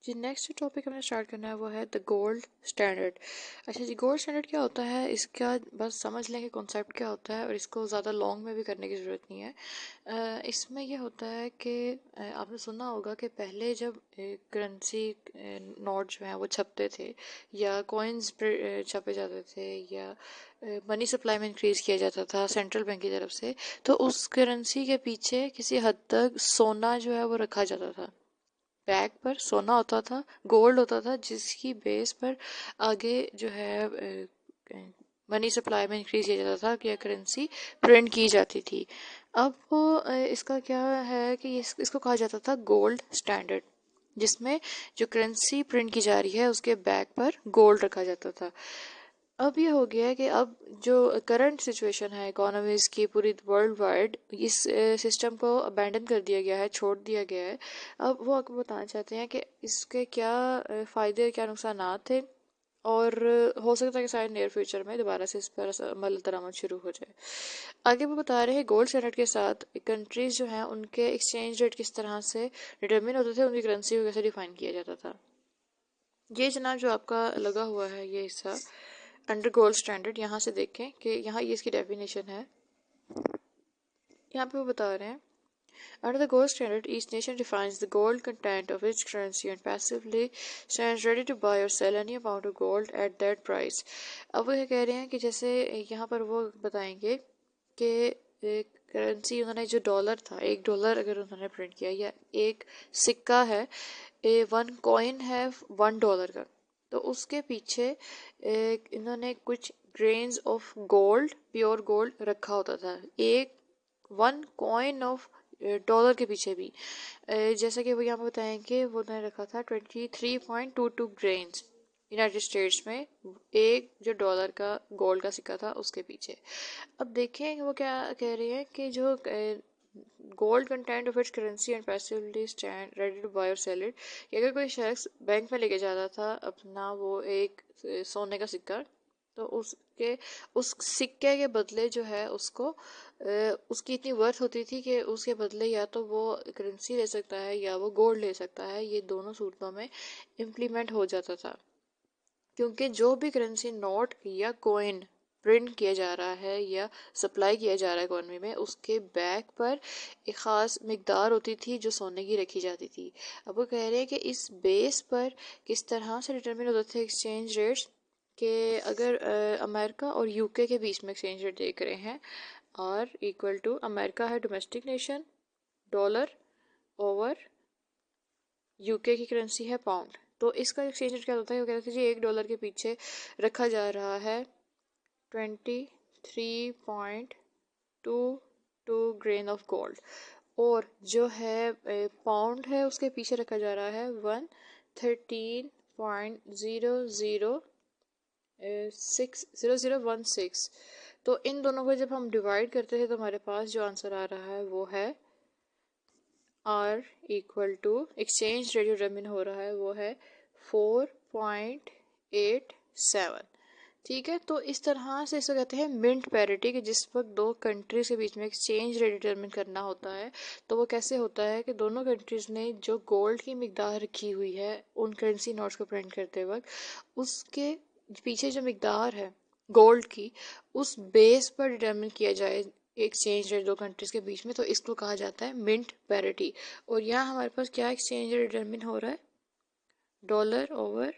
जी next topic हमें start करना है वो है द गोल्ड स्टैंडर्ड। अच्छा जी, गोल्ड स्टैंडर्ड क्या होता है, इसका बस समझ लें कि कॉन्सेप्ट क्या होता है और इसको ज़्यादा लॉन्ग में भी करने की ज़रूरत नहीं है। इसमें ये होता है कि आपने सुना होगा कि पहले जब करेंसी नोट जो हैं वो छपते थे या कॉइन्स छपे जाते थे या मनी सप्लाई में इंक्रीज़ किया जाता था सेंट्रल बैंक की तरफ से, तो उस करेंसी के पीछे किसी हद तक सोना जो है वो रखा जाता था। बैग पर सोना होता था, गोल्ड होता था, जिसकी बेस पर आगे जो है मनी सप्लाई में इंक्रीज किया जाता था कि करेंसी प्रिंट की जाती थी। अब इसका क्या है कि इसको कहा जाता था गोल्ड स्टैंडर्ड, जिसमें जो करेंसी प्रिंट की जा रही है उसके बैक पर गोल्ड रखा जाता था। अब ये हो गया है कि अब जो करंट सिचुएशन है इकोनॉमीज की पूरी वर्ल्ड वाइड, इस सिस्टम को अबैंडन कर दिया गया है, छोड़ दिया गया है। अब वो आपको बताना चाहते हैं कि इसके क्या फ़ायदे क्या नुकसान थे, और हो सकता है कि शायद नियर फ्यूचर में दोबारा से इस पर अमल दरामद शुरू हो जाए। आगे वो बता रहे हैं गोल्ड स्टैंडर्ड के साथ कंट्रीज जो हैं उनके एक्सचेंज रेट किस तरह से डिटरमिन होते थे, उनकी करेंसी को कैसे डिफाइन किया जाता था। ये जनाब जो आपका लगा हुआ है ये हिस्सा अंडर गोल्ड स्टैंडर्ड, यहाँ से देखें कि यहाँ ये इसकी डेफिनेशन है। यहाँ पे वो बता रहे हैं under the gold standard each nation defines the gold content of its currency and passively stands ready to buy or sell any amount of gold at that price। अब वो ये कह रहे हैं कि जैसे यहाँ पर वो बताएंगे कि करेंसी उन्होंने जो डॉलर था, $1 अगर उन्होंने प्रिंट किया या एक सिक्का है, वन कॉइन है $1 का, तो उसके पीछे इन्होंने कुछ grains of gold, pure gold रखा होता था एक वन कॉइन ऑफ डॉलर के पीछे भी। जैसा कि वो यहाँ पर बताएंगे वो उन्होंने रखा था 23.22 ग्रेन्स यूनाइटेड स्टेट्स में, एक जो डॉलर का गोल्ड का सिक्का था उसके पीछे। अब देखें वो क्या कह रहे हैं कि जो gold content of its currency and passively stand ready to buy और सेल इट, कि अगर कोई शख्स बैंक में लेके जाता था अपना वो एक सोने का सिक्का, तो उसके उस सिक्के के बदले जो है उसको उसकी इतनी वर्थ होती थी कि उसके बदले या तो वो करेंसी ले सकता है या वो गोल्ड ले सकता है। ये दोनों सूरतों में इम्प्लीमेंट हो जाता था, क्योंकि जो भी करेंसी नोट या कॉइन प्रिंट किया जा रहा है या सप्लाई किया जा रहा है इकोनॉमी में, उसके बैक पर एक ख़ास मिकदार होती थी जो सोने की रखी जाती थी। अब वो कह रहे हैं कि इस बेस पर किस तरह से डिटरमिन होते थे एक्सचेंज रेट्स, कि अगर अमेरिका और यूके के बीच में एक्सचेंज रेट देख रहे हैं, आर इक्वल टू अमेरिका है domestic nation, dollar over UK की करेंसी है पाउंड, तो इसका एक्सचेंज रेट क्या होता है, वो कहते हैं जी $1 के पीछे रखा जा रहा है 23.22 ग्रेन ऑफ गोल्ड, और जो है पाउंड है उसके पीछे रखा जा रहा है 113.0016। तो इन दोनों को जब हम डिवाइड करते हैं तो हमारे पास जो आंसर आ रहा है वो है R equal to exchange rate जो डिटरमिन हो रहा है वो है 4.87। ठीक है, तो इस तरह से इसको कहते हैं मिंट पैरिटी, कि जिस वक्त दो कंट्रीज के बीच में एक्सचेंज रेट डिटरमिन करना होता है तो वो कैसे होता है कि दोनों कंट्रीज ने जो गोल्ड की मिकदार रखी हुई है उन करेंसी नोट्स को प्रिंट करते वक्त, उसके पीछे जो मिकदार है गोल्ड की, उस बेस पर डिटरमिन किया जाए एक्सचेंज रेट दो कंट्रीज के बीच में, तो इसको कहा जाता है मिंट पैरिटी। और यहाँ हमारे पास क्या एक्सचेंज रेट डिटरमिन हो रहा है, डॉलर ओवर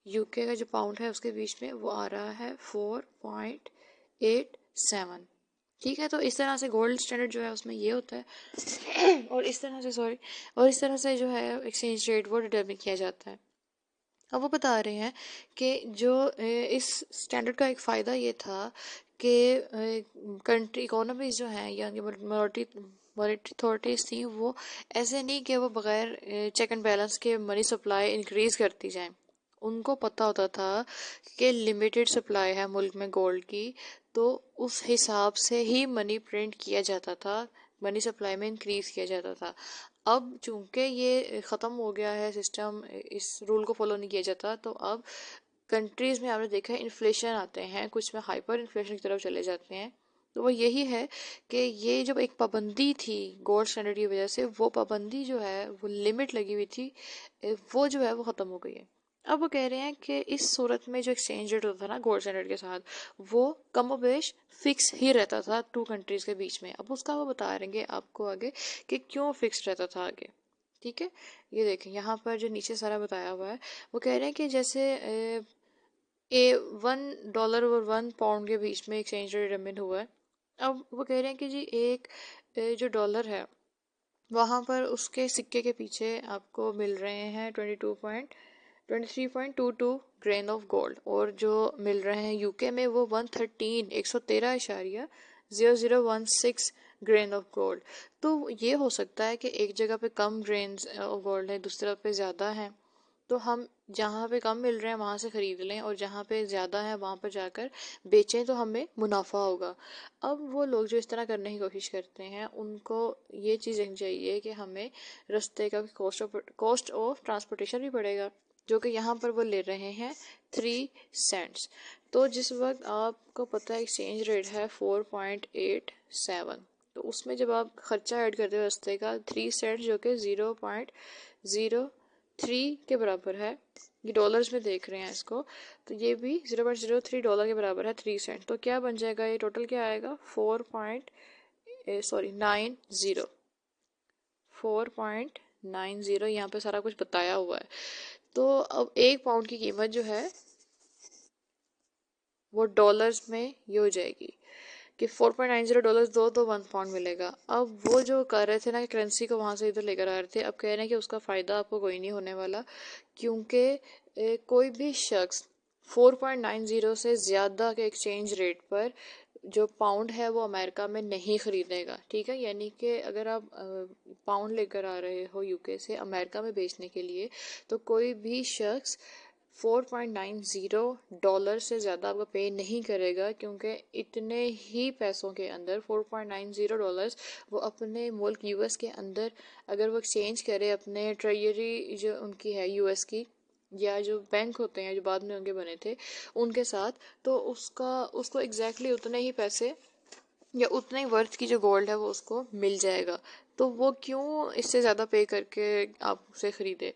यूके का जो पाउंड है उसके बीच में वो आ रहा है 4.87। ठीक है, तो इस तरह से गोल्ड स्टैंडर्ड जो है उसमें ये होता है और इस तरह से जो है एक्सचेंज रेट वो डिटरमिन किया जाता है। अब वो बता रहे हैं कि जो इस स्टैंडर्ड का एक फ़ायदा ये था कि कंट्री इकोनॉमीज जो हैं या मॉनेटरी अथॉरिटीज़ थी, वो ऐसे नहीं कि वो बगैर चेक एंड बैलेंस के मनी सप्लाई इंक्रीज़ करती जाएं। उनको पता होता था कि लिमिटेड सप्लाई है मुल्क में गोल्ड की, तो उस हिसाब से ही मनी प्रिंट किया जाता था, मनी सप्लाई में इंक्रीज़ किया जाता था। अब चूंकि ये ख़त्म हो गया है सिस्टम, इस रूल को फॉलो नहीं किया जाता, तो अब कंट्रीज़ में आपने देखा है इन्फ्लेशन आते हैं, कुछ में हाइपर इन्फ्लेशन की तरफ चले जाते हैं, तो वो यही है कि ये जब एक पाबंदी थी गोल्ड स्टैंडर्ड की वजह से, वो पाबंदी जो है, वो लिमिट लगी हुई थी, वो जो है वो ख़त्म हो गई है। अब वो कह रहे हैं कि इस सूरत में जो एक्सचेंज रेट होता था ना गोल्ड स्टैंडर्ड के साथ, वो कमोबेश फिक्स ही रहता था टू कंट्रीज़ के बीच में। अब उसका वो बता रहेंगे आपको आगे कि क्यों फिक्स रहता था आगे। ठीक है, ये देखें यहाँ पर जो नीचे सारा बताया हुआ है, वो कह रहे हैं कि जैसे $1 और £1 के बीच में एक्सचेंज रेट डिटरमिन हुआ है। अब वो कह रहे हैं कि जी एक जो डॉलर है, वहाँ पर उसके सिक्के के पीछे आपको मिल रहे हैं 23.22 ग्रेन ऑफ गोल्ड, और जो मिल रहे हैं यूके में वो 113 ग्रेन ऑफ गोल्ड। तो ये हो सकता है कि एक जगह पे कम ग्रेन ऑफ गोल्ड है, दूसरी जगह पे ज़्यादा है, तो हम जहाँ पे कम मिल रहे हैं वहाँ से ख़रीद लें और जहाँ पे ज़्यादा है वहाँ पर जाकर बेचें तो हमें मुनाफा होगा। अब वो लोग जो इस तरह करने की कोशिश करते हैं, उनको ये चीज़ देखनी चाहिए कि हमें रास्ते का कॉस्ट ऑफ ट्रांसपोर्टेशन भी पड़ेगा, जो कि यहाँ पर वो ले रहे हैं 3 सेंट्स। तो जिस वक्त आपको पता है एक्सचेंज रेट है 4.87, तो उसमें जब आप ख़र्चा ऐड करते हो रास्ते का 3 सेंट, जो कि 0.03 के बराबर है, ये डॉलर्स में देख रहे हैं इसको, तो ये भी $0.03 के बराबर है 3 सेंट। तो क्या बन जाएगा, ये टोटल क्या आएगा, 4.90 यहाँ पे सारा कुछ बताया हुआ है। तो अब 1 पाउंड की कीमत जो है वो डॉलर्स में ये हो जाएगी कि $4.90 दो तो 1 पाउंड मिलेगा। अब वो जो कर रहे थे ना कि करेंसी को वहाँ से इधर लेकर आ रहे थे, अब कह रहे हैं कि उसका फ़ायदा आपको कोई नहीं होने वाला, क्योंकि कोई भी शख्स 4.90 से ज़्यादा के एक्सचेंज रेट पर जो पाउंड है वो अमेरिका में नहीं ख़रीदेगा। ठीक है, यानी कि अगर आप पाउंड लेकर आ रहे हो यूके से अमेरिका में बेचने के लिए, तो कोई भी शख्स $4.90 से ज़्यादा आपका पे नहीं करेगा, क्योंकि इतने ही पैसों के अंदर $4.90 वो अपने मुल्क यूएस के अंदर अगर वो एक्सचेंज करे अपने ट्रेजरी जो उनकी है यूएस की, या जो बैंक होते हैं जो बाद में उनके बने थे उनके साथ, तो उसको एग्जैक्टली उतने ही पैसे या उतने ही वर्थ की जो गोल्ड है वो उसको मिल जाएगा। तो वो क्यों इससे ज़्यादा पे करके आप उसे ख़रीदे।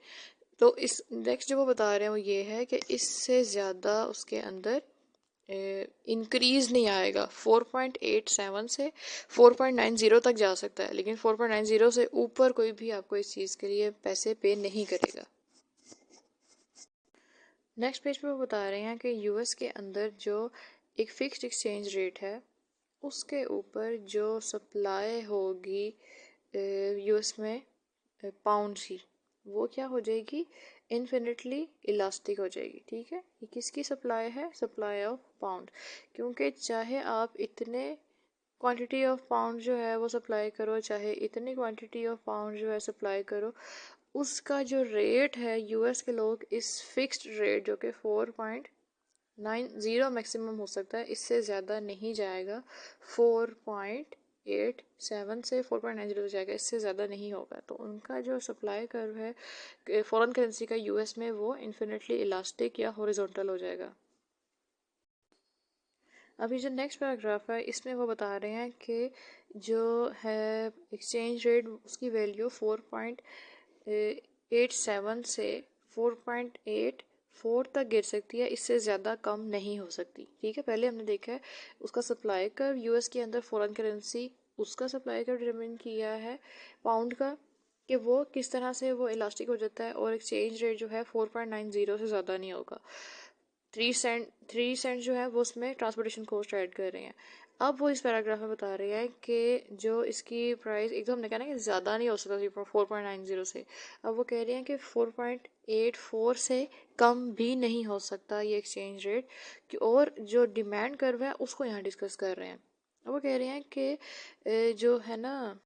तो इस नेक्स्ट जो वो बता रहे हैं वो ये है कि इससे ज़्यादा उसके अंदर इंक्रीज नहीं आएगा। 4.87 से 4.90 तक जा सकता है, लेकिन 4.90 से ऊपर कोई भी आपको इस चीज़ के लिए पैसे पे नहीं करेगा। नेक्स्ट पेज पे वो बता रहे हैं कि यूएस के अंदर जो एक फिक्स्ड एक्सचेंज रेट है, उसके ऊपर जो सप्लाई होगी यूएस में पाउंड्स की, वो क्या हो जाएगी, इन्फिनिटली इलास्टिक हो जाएगी। ठीक है, ये किसकी सप्लाई है, सप्लाई ऑफ पाउंड, क्योंकि चाहे आप इतने क्वांटिटी ऑफ पाउंड जो है वो सप्लाई करो, चाहे इतनी क्वांटिटी ऑफ पाउंड जो है सप्लाई करो, उसका जो रेट है यूएस के लोग इस फिक्स्ड रेट जो कि 4.90 मैक्सिमम हो सकता है, इससे ज़्यादा नहीं जाएगा, 4.87 से 4.90 जाएगा, इससे ज़्यादा नहीं होगा। तो उनका जो सप्लाई कर्व है फॉरेन करेंसी का यूएस में, वो इन्फिनिटली इलास्टिक या हॉरिजॉन्टल हो जाएगा। अभी जो नेक्स्ट पैराग्राफ है इसमें वो बता रहे हैं कि जो है एक्सचेंज रेट उसकी वैल्यू 4.87 से 4.84 तक गिर सकती है, इससे ज़्यादा कम नहीं हो सकती। ठीक है, पहले हमने देखा है उसका सप्लाई कर्व यूएस के अंदर फॉरेन करेंसी, उसका सप्लाई कर्व डिटरमिन किया है पाउंड का कि वो किस तरह से वो इलास्टिक हो जाता है, और एक्सचेंज रेट जो है 4.90 से ज़्यादा नहीं होगा। 3 सेंट जो है वो उसमें ट्रांसपोर्टेशन कॉस्ट ऐड कर रहे हैं। अब वो इस पैराग्राफ में बता रहे हैं कि जो इसकी प्राइस, एक तो हमने कहा ना कि ज़्यादा नहीं हो सकता 4.90 से, अब वो कह रहे हैं कि 4.84 से कम भी नहीं हो सकता ये एक्सचेंज रेट, और जो डिमांड कर्व है उसको यहाँ डिस्कस कर रहे हैं। अब वो कह रहे हैं कि जो है ना,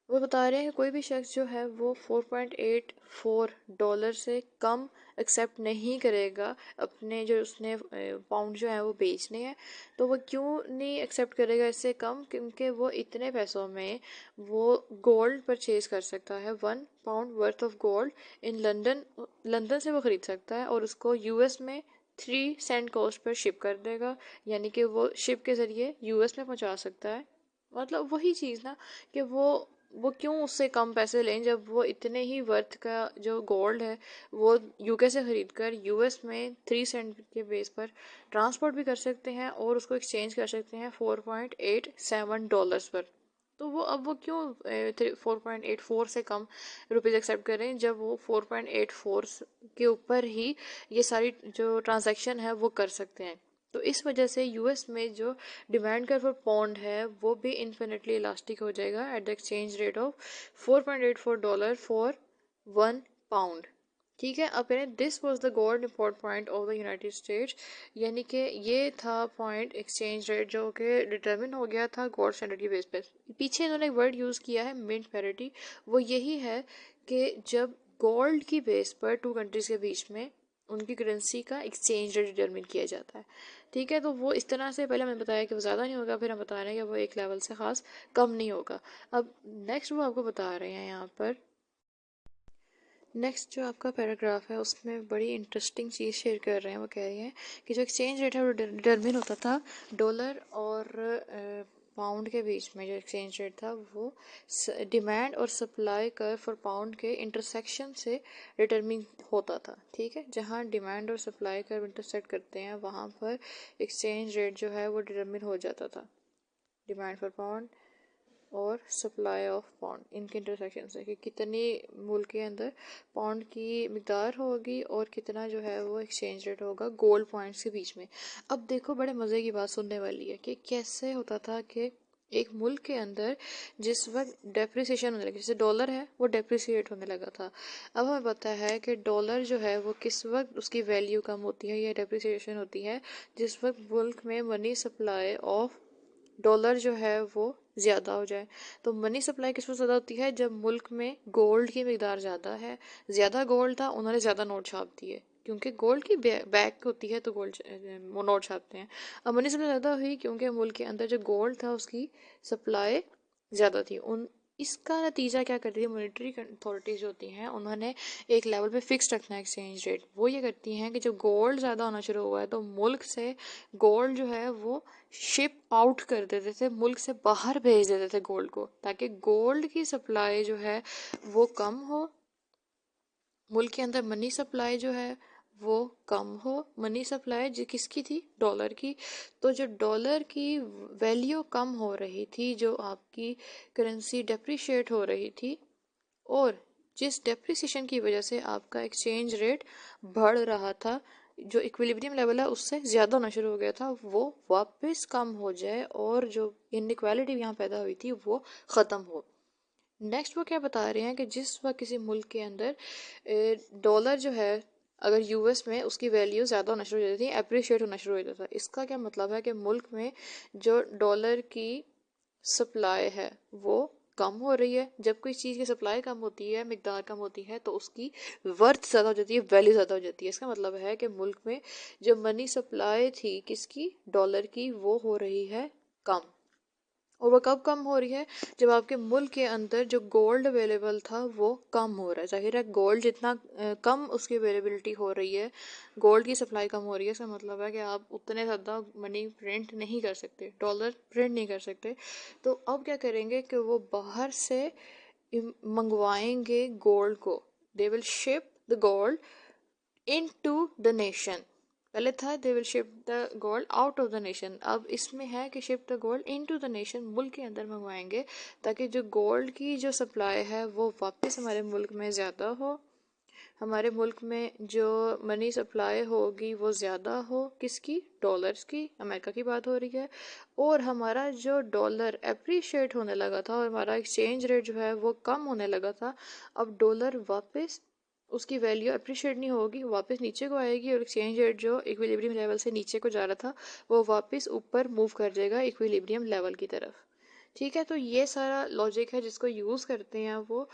वो बता रहे हैं कि कोई भी शख्स जो है वो $4.84 से कम एक्सेप्ट नहीं करेगा अपने जो उसने पाउंड जो है वो बेचने हैं। तो वो क्यों नहीं एक्सेप्ट करेगा इससे कम, क्योंकि वो इतने पैसों में वो गोल्ड परचेज कर सकता है, 1 pound worth of gold in London, London से वो ख़रीद सकता है और उसको यूएस में 3 सेंट कॉस्ट पर शिप कर देगा, यानी कि वो शिप के ज़रिए यूएस में पहुंचा सकता है। मतलब वही चीज़ ना कि वो क्यों उससे कम पैसे लें जब वो इतने ही वर्थ का जो गोल्ड है वो यूके से ख़रीद कर यूएस में 3 सेंट के बेस पर ट्रांसपोर्ट भी कर सकते हैं और उसको एक्सचेंज कर सकते हैं $4.87 पर। तो वो अब वो क्यों 4.84 से कम रुपीज़ एक्सेप्ट करें जब वो 4.84 के ऊपर ही ये सारी जो ट्रांजैक्शन है वो कर सकते हैं। तो इस वजह से यूएस में जो डिमांड कर्व फॉर पौंड है वो भी इन्फिनिटली इलास्टिक हो जाएगा at the exchange rate of $4.84 for 1 pound. ठीक है, अब करें this was the gold import point of the United states, यानी कि ये था पॉइंट एक्सचेंज रेट जो कि डिटर्मिन हो गया था गोल्ड स्टैंडर्ड की बेस पे। पीछे इन्होंने एक वर्ड यूज़ किया है मिंट पैरिटी, वो यही है कि जब गोल्ड की बेस पर टू कंट्रीज़ के बीच में उनकी करेंसी का एक्सचेंज रेट डिटर्मिन किया जाता है। ठीक है, तो वो इस तरह से पहले मैंने बताया कि वो ज़्यादा नहीं होगा, फिर हम बता रहे हैं कि वो एक लेवल से ख़ास कम नहीं होगा। अब नेक्स्ट वो आपको बता रहे हैं यहाँ पर, नेक्स्ट जो आपका पैराग्राफ है उसमें बड़ी इंटरेस्टिंग चीज़ शेयर कर रहे हैं। वो कह रही हैं कि जो एक्सचेंज रेट है वो डिटर्मिन होता था डॉलर और पाउंड के बीच में। जो एक्सचेंज रेट था वो डिमांड और सप्लाई कर्व फॉर पाउंड के इंटरसेक्शन से डिटर्मिन होता था। ठीक है, जहाँ डिमांड और सप्लाई कर्व इंटरसेक्ट करते हैं वहाँ पर एक्सचेंज रेट जो है वो डिटर्मिन हो जाता था। डिमांड फॉर पाउंड और सप्लाई ऑफ पाउंड, इनके इंटरसेक्शन से कि कितनी मुल्क के अंदर पाउंड की मिकदार होगी और कितना जो है वो एक्सचेंज रेट होगा गोल्ड पॉइंट्स के बीच में। अब देखो बड़े मज़े की बात सुनने वाली है कि कैसे होता था कि एक मुल्क के अंदर जिस वक्त डेप्रिसिएशन होने लगी, जैसे डॉलर है वो डेप्रिसिएट होने लगा था। अब हमें पता है कि डॉलर जो है वो किस वक्त उसकी वैल्यू कम होती है या डेप्रिसिएशन होती है, जिस वक्त मुल्क में मनी सप्लाई ऑफ डॉलर जो है वो ज़्यादा हो जाए। तो मनी सप्लाई किस वक्त ज़्यादा होती है, जब मुल्क में गोल्ड की मिकदार ज़्यादा है, ज़्यादा गोल्ड था उन्होंने ज़्यादा नोट छाप दिए, क्योंकि गोल्ड की बैक होती है तो गोल्ड वो नोट छापते हैं। अब मनी सप्लाई ज़्यादा हुई क्योंकि मुल्क के अंदर जो गोल्ड था उसकी सप्लाई ज़्यादा थी। उन इसका नतीजा क्या करती है, मॉनेटरी अथॉरिटीज़ जो होती हैं उन्होंने एक लेवल पे फिक्स रखना है एक्सचेंज रेट। वो ये करती हैं कि जब गोल्ड ज़्यादा होना शुरू हुआ है तो मुल्क से गोल्ड जो है वो शिप आउट कर देते थे, मुल्क से बाहर भेज देते थे गोल्ड को, ताकि गोल्ड की सप्लाई जो है वो कम हो, मुल्क के अंदर मनी सप्लाई जो है वो कम हो। मनी सप्लाई जो किसकी थी, डॉलर की। तो जो डॉलर की वैल्यू कम हो रही थी, जो आपकी करेंसी डेप्रिशिएट हो रही थी, और जिस डेप्रिसिएशन की वजह से आपका एक्सचेंज रेट बढ़ रहा था, जो इक्विलिब्रियम लेवल है उससे ज़्यादा होना शुरू हो गया था, वो वापस कम हो जाए और जो इनइक्वालिटी यहाँ पैदा हुई थी वो ख़त्म हो। नेक्स्ट वो क्या बता रहे हैं कि जिस वक्त किसी मुल्क के अंदर डॉलर जो है अगर यूएस में उसकी वैल्यू ज़्यादा होना शुरू हो जाती है, अप्रिशिएट होना शुरू हो जाता था, इसका क्या मतलब है कि मुल्क में जो डॉलर की सप्लाई है वो कम हो रही है। जब कोई चीज़ की सप्लाई कम होती है, मिकदार कम होती है, तो उसकी वर्थ ज़्यादा हो जाती है, वैल्यू ज़्यादा हो जाती है। इसका मतलब है कि मुल्क में जो मनी सप्लाई थी किसकी, डॉलर की, वो हो रही है कम। और वो कब कम हो रही है, जब आपके मुल्क के अंदर जो गोल्ड अवेलेबल था वो कम हो रहा है। जाहिर है गोल्ड जितना कम उसकी अवेलेबिलिटी हो रही है, गोल्ड की सप्लाई कम हो रही है, इसका मतलब है कि आप उतने ज़्यादा मनी प्रिंट नहीं कर सकते, डॉलर प्रिंट नहीं कर सकते। तो अब क्या करेंगे कि वो बाहर से मंगवाएंगे गोल्ड को, they will ship the gold into the nation. पहले था they will ship the gold out of the nation, अब इसमें है कि ship the gold into the nation, मुल्क के अंदर मंगवाएंगे, ताकि जो गोल्ड की जो सप्लाई है वो वापस हमारे मुल्क में ज़्यादा हो, हमारे मुल्क में जो मनी सप्लाई होगी वो ज़्यादा हो, किसकी, डॉलर्स की, अमेरिका की बात हो रही है। और हमारा जो डॉलर अप्रिशिएट होने लगा था और हमारा एक्सचेंज रेट जो है वो कम होने लगा था, अब डॉलर वापस उसकी वैल्यू अप्रिशिएट नहीं होगी, वापस नीचे को आएगी, और एक्सचेंज रेट जो इक्विलिब्रियम लेवल से नीचे को जा रहा था वो वापस ऊपर मूव कर जाएगा इक्विलिब्रियम लेवल की तरफ। ठीक है, तो ये सारा लॉजिक है जिसको यूज़ करते हैं वो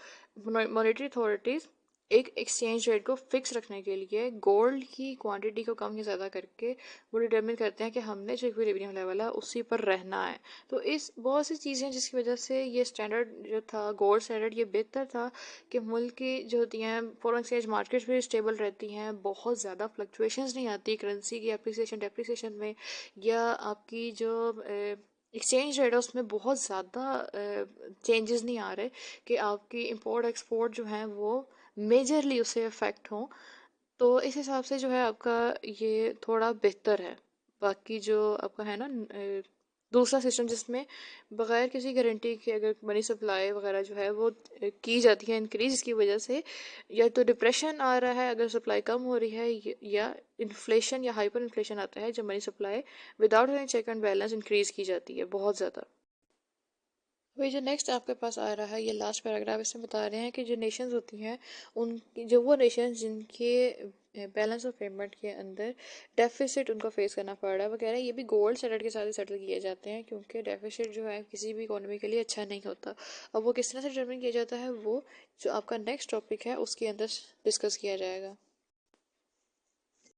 मॉनेटरी अथॉरिटीज़ एक एक्सचेंज रेट को फिक्स रखने के लिए गोल्ड की क्वांटिटी को कम या ज़्यादा करके वो डिटरमिन करते हैं कि हमने जो इक्विलिब्रियम लेवल है उसी पर रहना है। तो इस बहुत सी चीज़ें जिसकी वजह से ये स्टैंडर्ड जो था गोल्ड स्टैंडर्ड ये बेहतर था कि मुल्क की जो होती हैं फॉरेन एक्सचेंज मार्केट्स भी स्टेबल रहती हैं, बहुत ज़्यादा फ्लक्चुएशंस नहीं आती करेंसी की अप्रिसिएशन डेप्रिसिएशन में, या आपकी जो एक्सचेंज रेट है उसमें बहुत ज़्यादा चेंजेस नहीं आ रहे कि आपकी इंपोर्ट एक्सपोर्ट जो हैं वो मेजरली उससे अफेक्ट हों। तो इस हिसाब से जो है आपका ये थोड़ा बेहतर है। बाकी जो आपका है ना दूसरा सिस्टम जिसमें बगैर किसी गारंटी के अगर मनी सप्लाई वगैरह जो है वो की जाती है इंक्रीज, इसकी वजह से या तो डिप्रेशन आ रहा है अगर सप्लाई कम हो रही है, या इन्फ्लेशन या हाइपर इन्फ्लेशन आता है जब money supply without any check and balance increase की जाती है बहुत ज़्यादा। वही जो नेक्स्ट आपके पास आ रहा है ये लास्ट पैराग्राफ, इसमें बता रहे हैं कि जो नेशंस होती हैं उन जो वो नेशंस जिनके बैलेंस ऑफ पेमेंट के अंदर डेफिसिट उनको फेस करना पड़ रहा है वगैरह, ये भी गोल्ड स्टैंडर्ड के साथ ही सेटल किए जाते हैं, क्योंकि डेफिसिट जो है किसी भी इकोनॉमी के लिए अच्छा नहीं होता। अब वो किस तरह से डिटरमिन किया जाता है वो जो आपका नेक्स्ट टॉपिक है उसके अंदर डिस्कस किया जाएगा।